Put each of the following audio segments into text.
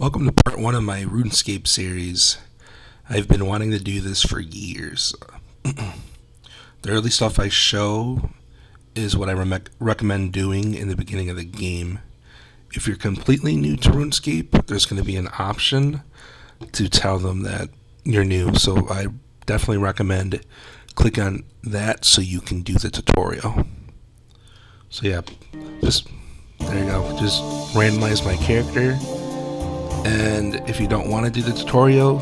Welcome to part one of my Runescape series. I've been wanting to do this for years. The early stuff I show is what I recommend doing in the beginning of the game. If you're completely new to Runescape, there's going to be an option to tell them that you're new. So I definitely recommend click on that so you can do the tutorial. So yeah, there you go. Just randomize my character. And if you don't want to do the tutorial,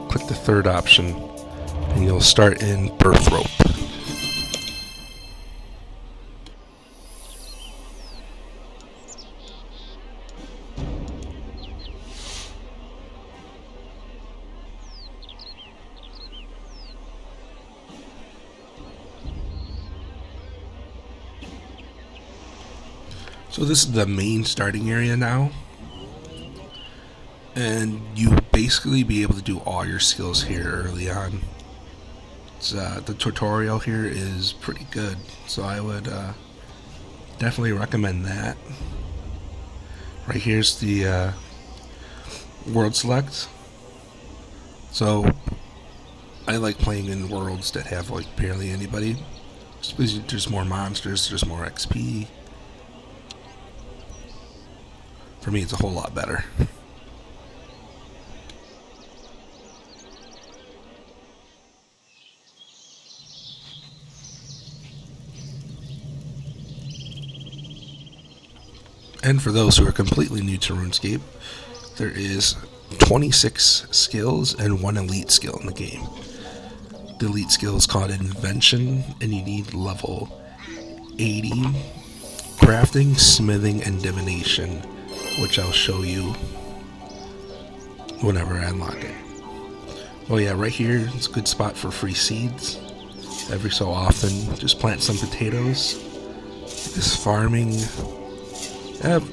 click the third option and you'll start in Birth Rope. So this is the main starting area now. And you basically be able to do all your skills here early on. The tutorial here is pretty good, so I would definitely recommend that. Right here's the world select. So I like playing in worlds that have like barely anybody. Just because there's more monsters, there's more XP. For me, it's a whole lot better. And for those who are completely new to RuneScape, there is 26 skills and one elite skill in the game. The elite skill is called Invention, and you need level 80 crafting, smithing, and divination, which I'll show you whenever I unlock it. Oh yeah, right here it's a good spot for free seeds. Every so often, just plant some potatoes. This farming...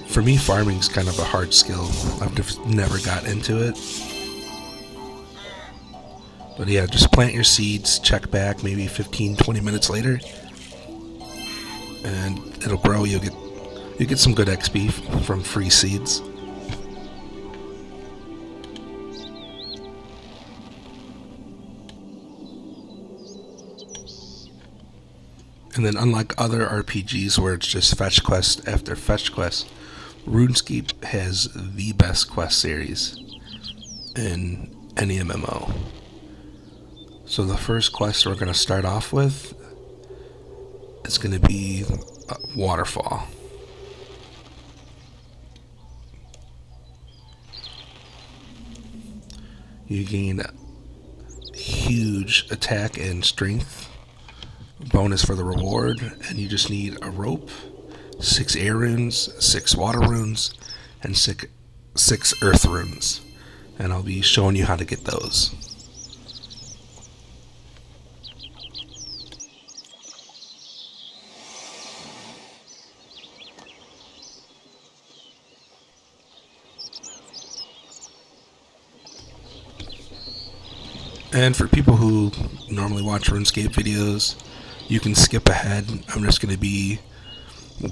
for me, farming's kind of a hard skill. I've just never got into it. But yeah, just plant your seeds, check back maybe 15-20 minutes later, and it'll grow. You'll get some good XP from free seeds. And then unlike other RPGs where it's just fetch quest after fetch quest, RuneScape has the best quest series in any MMO. So the first quest we're going to start off with is going to be Waterfall. You gain huge attack and strength bonus for the reward, and you just need a rope, 6 air runes, 6 water runes, and 6 earth runes, and I'll be showing you how to get those. And for people who normally watch RuneScape videos, you can skip ahead. I'm just going to be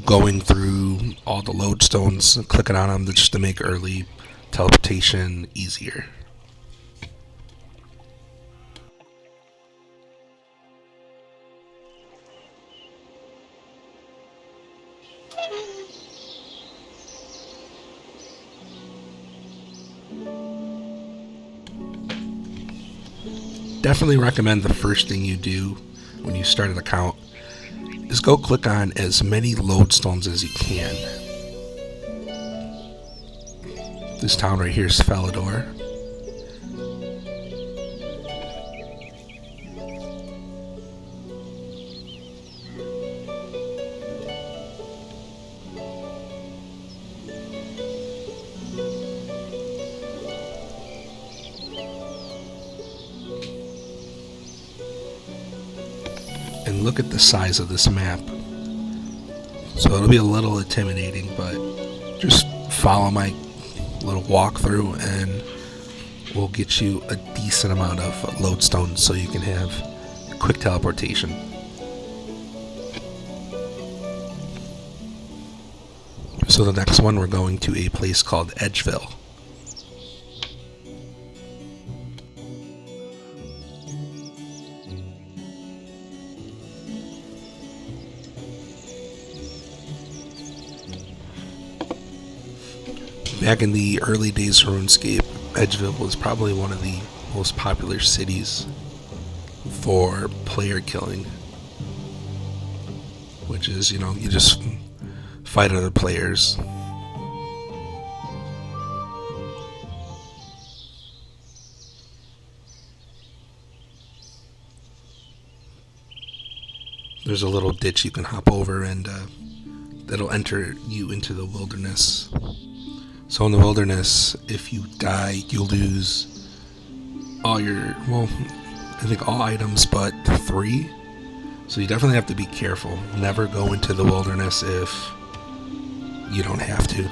going through all the loadstones, clicking on them just to make early teleportation easier. Definitely recommend the first thing you do when you start an account is go click on as many loadstones as you can. This town right here is Falador. And look at the size of this map. So it'll be a little intimidating, but just follow my little walkthrough and we'll get you a decent amount of loadstones so you can have quick teleportation. So the next one, we're going to a place called Edgeville. Back in the early days of RuneScape, Edgeville was probably one of the most popular cities for player killing, which is, you just fight other players. There's a little ditch you can hop over, and that'll enter you into the wilderness. So in the wilderness, if you die, you'll lose all your, well, I think all items but 3. So you definitely have to be careful. Never go into the wilderness if you don't have to.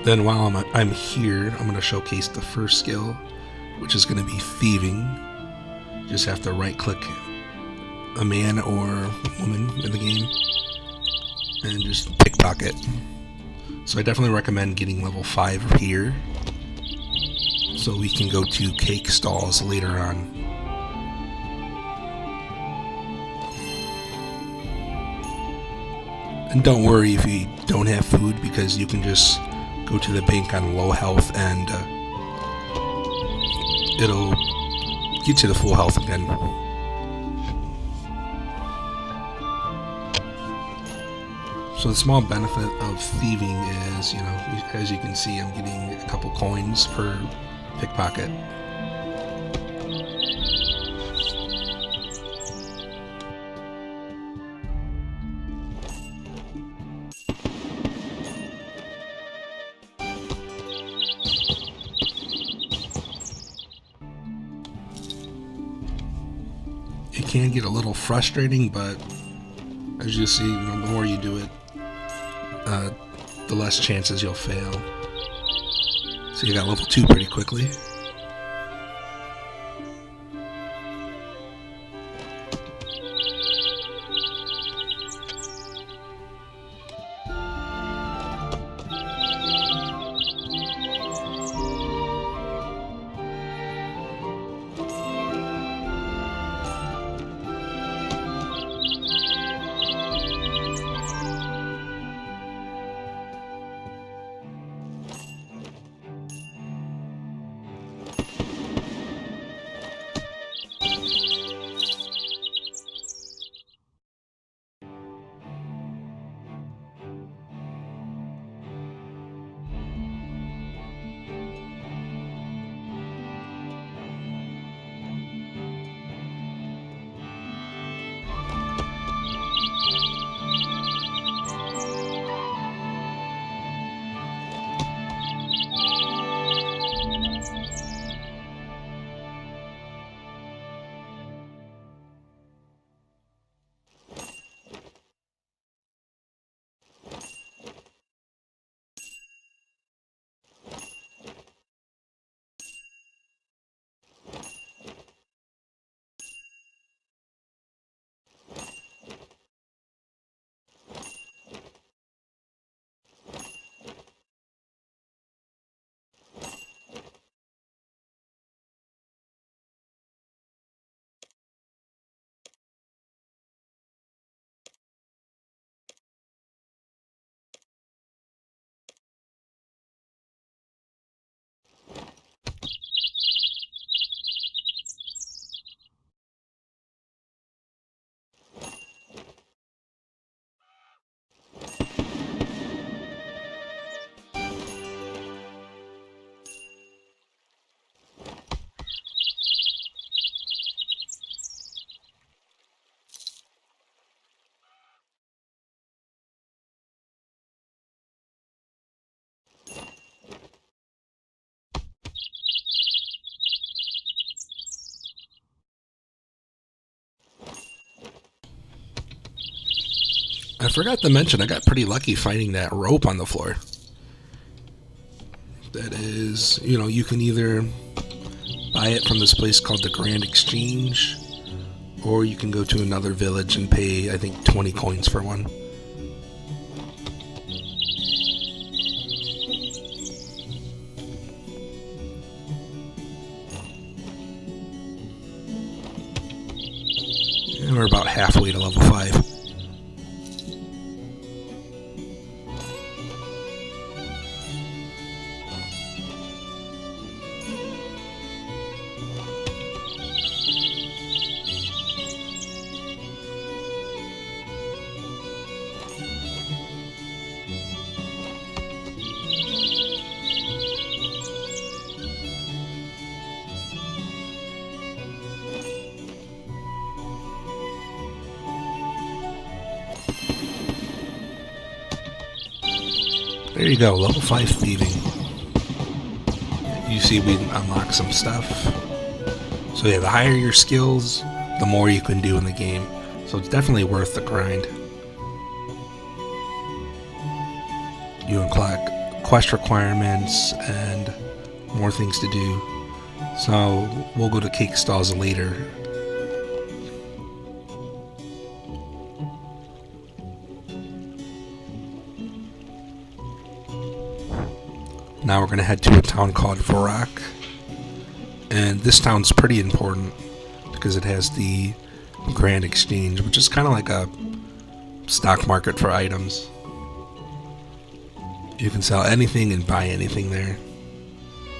Then while I'm here, I'm going to showcase the first skill, which is going to be thieving. Just have to right click a man or woman in the game and just pickpocket. So I definitely recommend getting level 5 here so we can go to cake stalls later on. And don't worry if you don't have food, because you can just go to the bank on low health and it'll get you to full health again. So the small benefit of thieving is, as you can see, I'm getting a couple coins per pickpocket. It can get a little frustrating, but as you see, the more you do it, the less chances you'll fail. So you got level 2 pretty quickly. I forgot to mention, I got pretty lucky finding that rope on the floor. That is, you can either buy it from this place called the Grand Exchange, or you can go to another village and pay, I think, 20 coins for one. we're about halfway to level 5. There you go, level 5 thieving. You see we unlock some stuff. So yeah, the higher your skills, the more you can do in the game. So it's definitely worth the grind. You unlock quest requirements and more things to do. So we'll go to cake stalls later. Now we're going to head to a town called Vorak. And this town's pretty important because it has the Grand Exchange, which is kind of like a stock market for items. You can sell anything and buy anything there.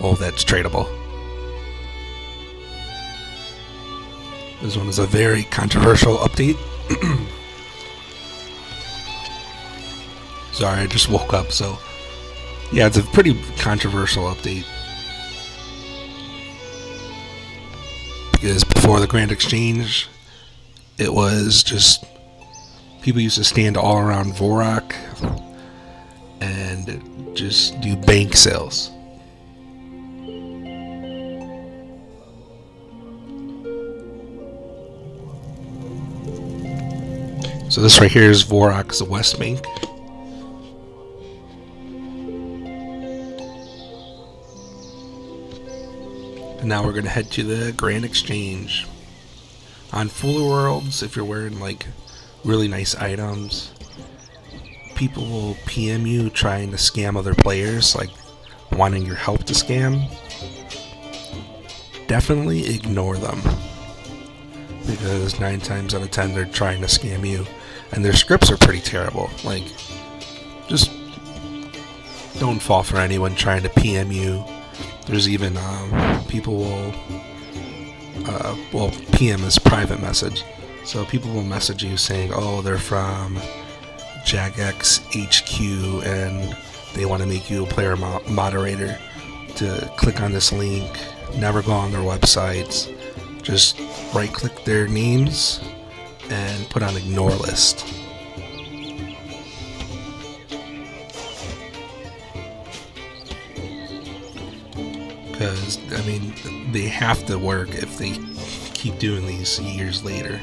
Oh, that's tradable. This one is a very controversial update. Sorry, I just woke up, so... yeah, it's a pretty controversial update. Because before the Grand Exchange, it was just... people used to stand all around Vorak and just do bank sales. So this right here is Vorak's West Bank. And now we're going to head to the Grand Exchange. On Fuller Worlds, if you're wearing like really nice items, people will PM you trying to scam other players, like wanting your help to scam. Definitely ignore them, because 9 times out of 10 they're trying to scam you, and their scripts are pretty terrible. Like, just don't fall for anyone trying to PM you. There's even people will PM as private message. So people will message you saying, oh, they're from Jagex HQ and they want to make you a player moderator. To click on this link, never go on their websites. Just right click their names and put on ignore list. Because, I mean, they have to work if they keep doing these years later.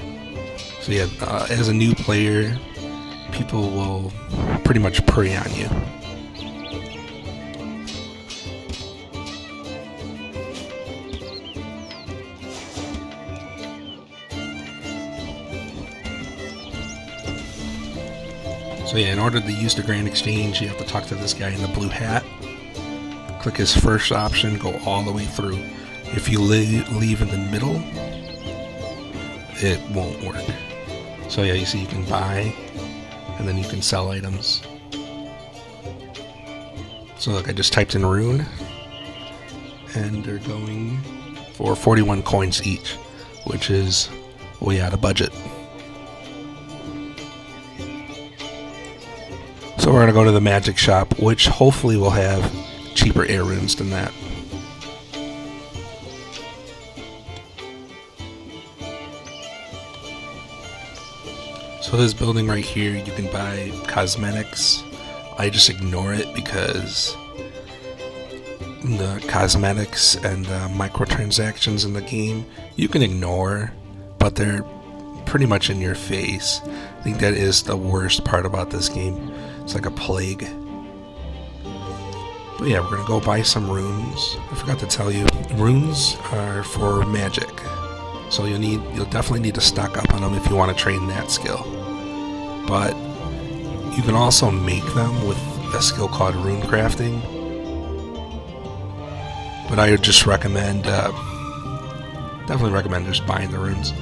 So yeah, as a new player, people will pretty much prey on you. So yeah, in order to use the Grand Exchange, you have to talk to this guy in the blue hat. Click his first option, go all the way through. If you leave in the middle, it won't work. So yeah, you see you can buy, and then you can sell items. So look, I just typed in rune, and they're going for 41 coins each, which is way out of budget. So we're going to go to the magic shop, which hopefully will have cheaper air runes than that. So this building right here, you can buy cosmetics. I just ignore it because the cosmetics and the microtransactions in the game you can ignore, but they're pretty much in your face. I think that is the worst part about this game. It's like a plague. But yeah, we're gonna go buy some runes. I forgot to tell you, runes are for magic, so you'll definitely need to stock up on them if you want to train that skill. But you can also make them with a skill called rune crafting. But I would just recommend, definitely recommend just buying the runes.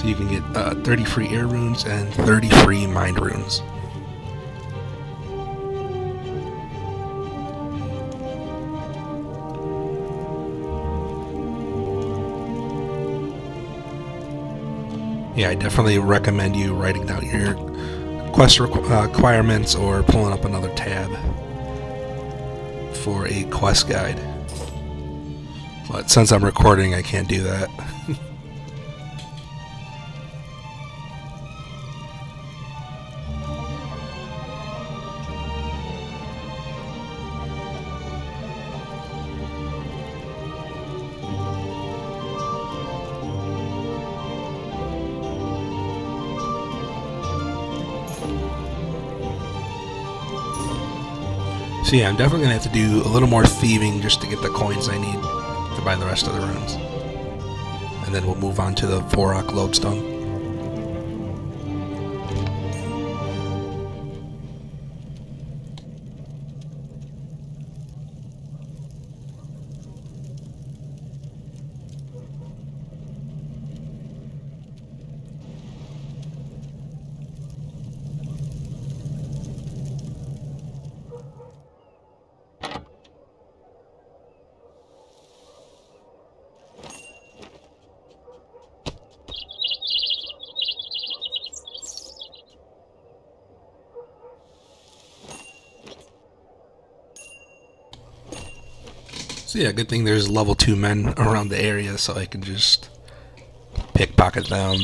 So you can get 30 free air runes and 30 free mind runes. Yeah, I definitely recommend you writing down your quest requirements or pulling up another tab for a quest guide. But since I'm recording, I can't do that. So yeah, I'm definitely going to have to do a little more thieving just to get the coins I need to buy the rest of the runes. And then we'll move on to the Vorok lodestone. So yeah, good thing there's level 2 men around the area so I can just pickpocket them.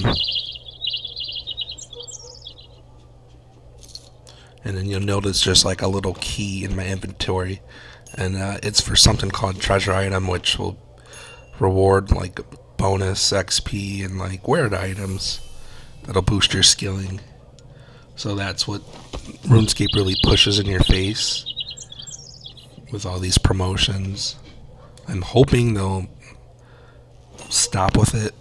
And then you'll notice just like a little key in my inventory. And it's for something called treasure item, which will reward like bonus XP and like weird items that'll boost your skilling. So that's what RuneScape really pushes in your face with all these promotions. I'm hoping they'll stop with it,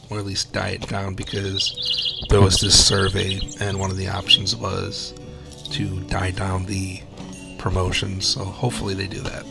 or at least diet down, because there was this survey and one of the options was to die down the promotions, so hopefully they do that.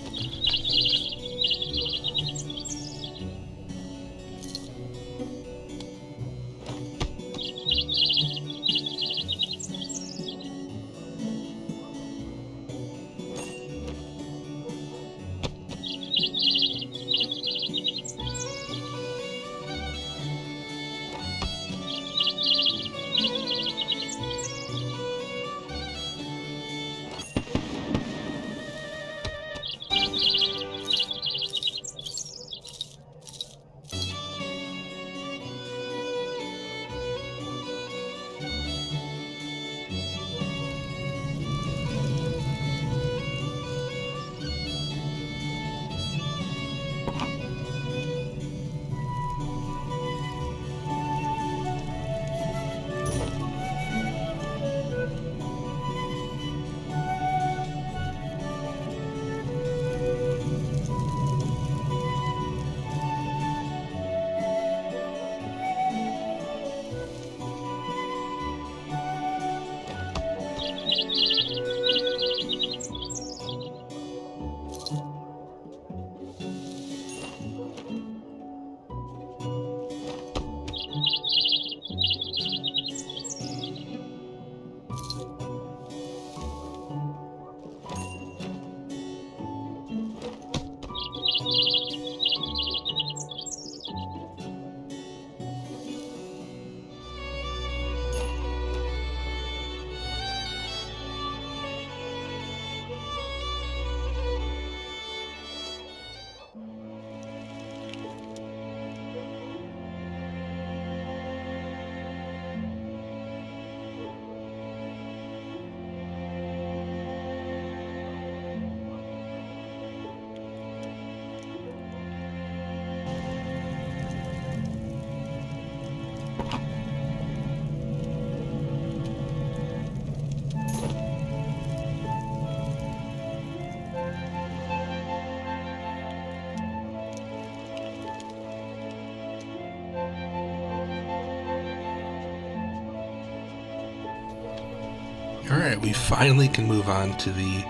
Alright, we finally can move on to the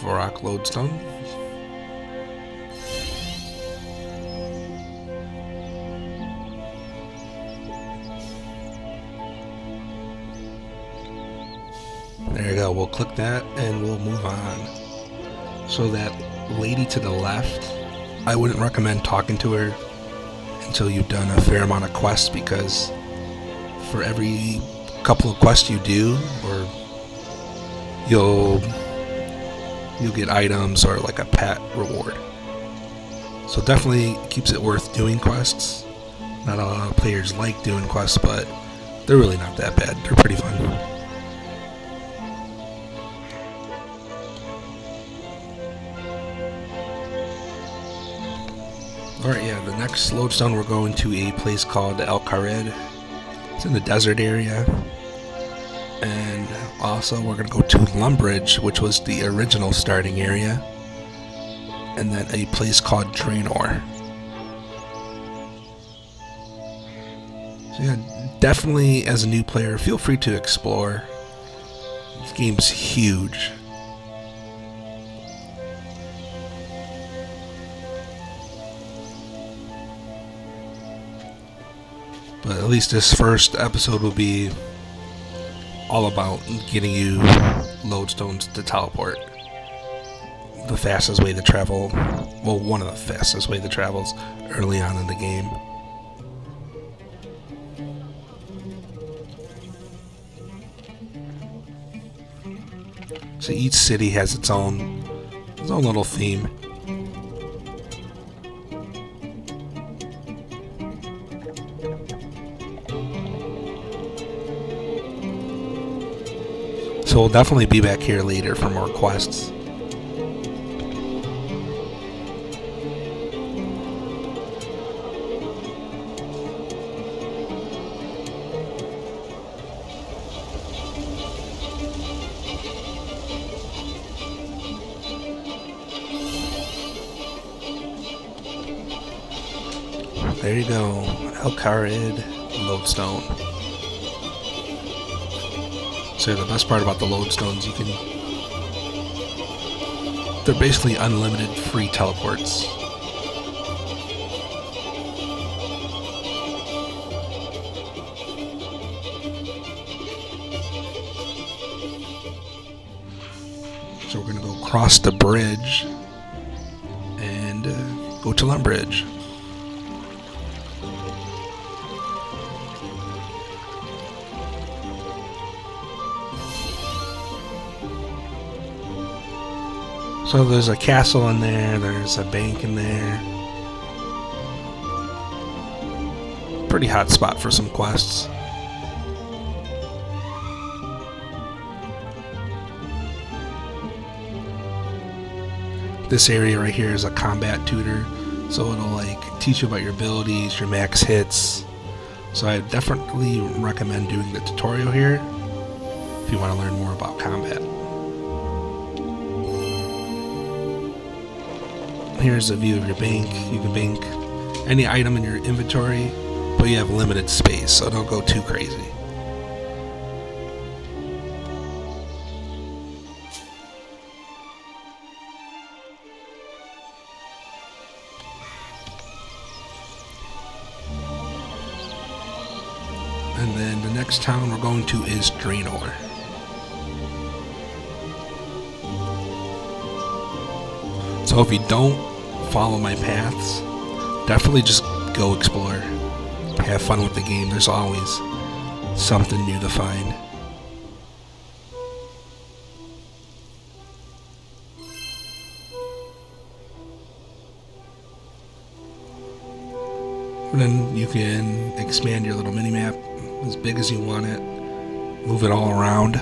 Vorok lodestone. click that and we'll move on. So that lady to the left, I wouldn't recommend talking to her until you've done a fair amount of quests, because for every couple of quests you do, or you'll get items or like a pet reward. So definitely keeps it worth doing quests. Not a lot of players like doing quests, but they're really not that bad. They're pretty fun. Alright, yeah, the next lodestone we're going to a place called El Kharid. It's in the desert area. And also we're going to go to Lumbridge, which was the original starting area. And then a place called Draenor. So yeah, definitely as a new player, feel free to explore. This game's huge. But at least this first episode will be all about getting you lodestones to teleport. The fastest way to travel, well, one of the fastest way to travels early on in the game. So each city has its own little theme. So we'll definitely be back here later for more quests. There you go, El Kharid lodestone. So the best part about the lodestones, they're basically unlimited free teleports. So we're gonna go across the bridge and go to Lumbridge. So there's a castle in there, there's a bank in there. Pretty hot spot for some quests. This area right here is a combat tutor, so it'll like teach you about your abilities, your max hits. So I definitely recommend doing the tutorial here if you want to learn more about combat. Here's a view of your bank. You can bank any item in your inventory, but you have limited space, so don't go too crazy. And then the next town we're going to is Draenor. So if you don't follow my paths, definitely just go explore. Have fun with the game. There's always something new to find. And then you can expand your little mini-map as big as you want it. Move it all around.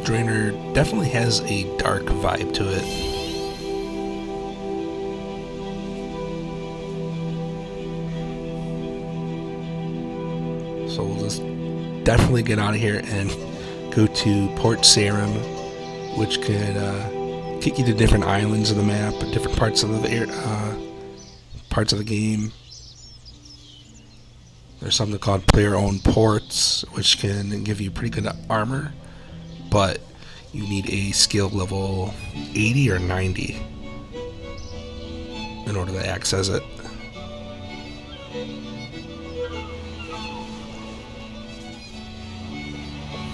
Draenor definitely has a dark vibe to it. So we'll just definitely get out of here and go to Port Sarim, which could take you to different islands of the map, different parts of the game. There's something called player-owned ports, which can give you pretty good armor, but you need a skill level 80 or 90. in order to access it.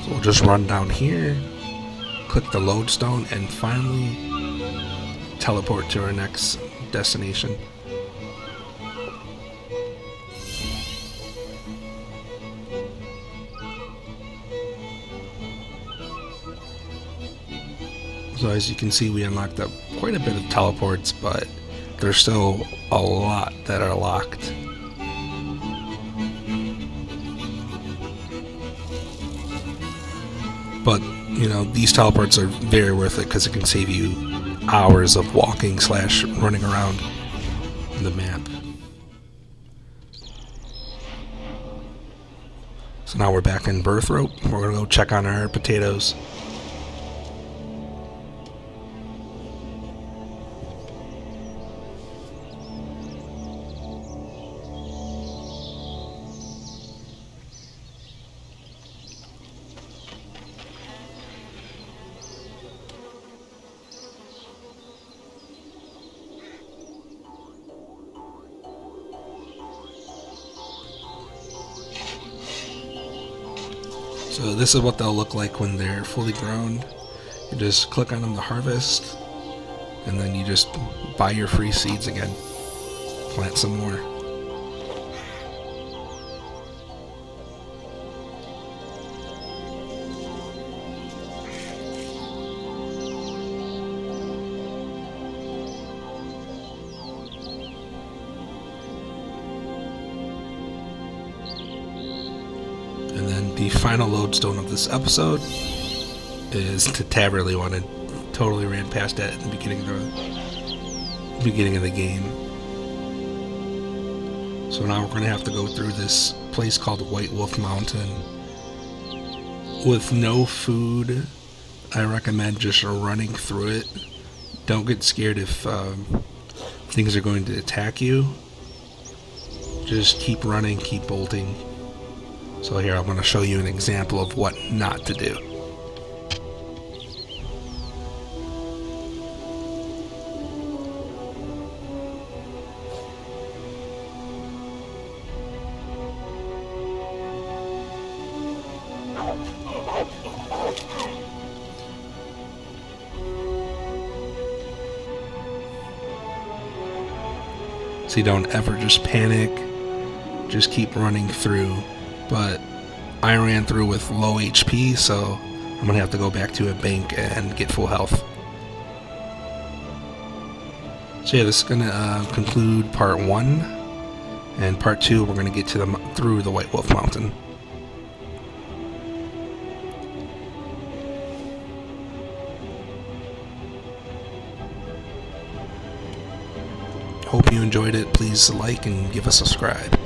So we'll just run down here, click the lodestone, and finally teleport to our next destination. So as you can see, we unlocked up quite a bit of teleports, but there's still a lot that are locked. But, you know, these teleports are very worth it because it can save you hours of walking / running around the map. So now we're back in Birth Rope. We're going to go check on our potatoes. So this is what they'll look like when they're fully grown. You just click on them to harvest, and then you just buy your free seeds again. Plant some more. And then the final lodestone of this episode is the Taverly one. I totally ran past that at the beginning of the game. So now we're going to have to go through this place called White Wolf Mountain with no food. I recommend just running through it. Don't get scared if things are going to attack you. Just keep running, keep bolting. So here I'm going to show you an example of what not to do. So you don't ever just panic, just keep running through. But I ran through with low HP, so I'm going to have to go back to a bank and get full health. So yeah, this is going to conclude part 1. And part 2, we're going to get to through the White Wolf Mountain. Hope you enjoyed it. Please like and give us a subscribe.